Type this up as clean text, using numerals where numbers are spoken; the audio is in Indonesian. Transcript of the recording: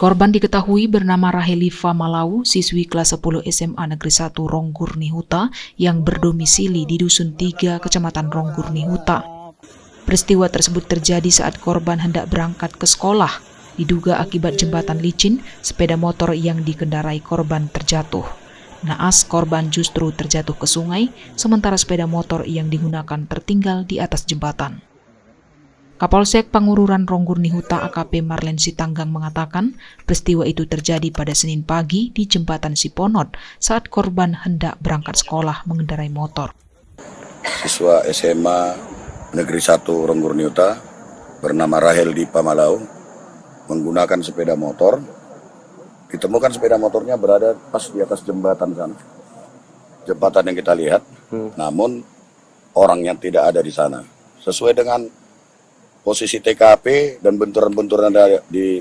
Korban diketahui bernama Rahelifa Malau, siswi kelas 10 SMA Negeri 1 Ronggurni Huta yang berdomisili di Dusun 3, Kecamatan Ronggurni Huta. Peristiwa tersebut terjadi saat korban hendak berangkat ke sekolah. Diduga akibat jembatan licin, sepeda motor yang dikendarai korban terjatuh. Naas korban justru terjatuh ke sungai, sementara sepeda motor yang digunakan tertinggal di atas jembatan. Kapolsek Pangururan Ronggurni Huta AKP Marlen Sitanggang mengatakan peristiwa itu terjadi pada Senin pagi di Jembatan Siponot saat korban hendak berangkat sekolah mengendarai motor. Siswa SMA Negeri 1 Ronggurni Huta bernama Rahelifa Malau menggunakan sepeda motor. Ditemukan sepeda motornya berada pas di atas jembatan sana. Jembatan yang kita lihat, namun orangnya tidak ada di sana. Sesuai dengan posisi TKP dan benturan-benturan di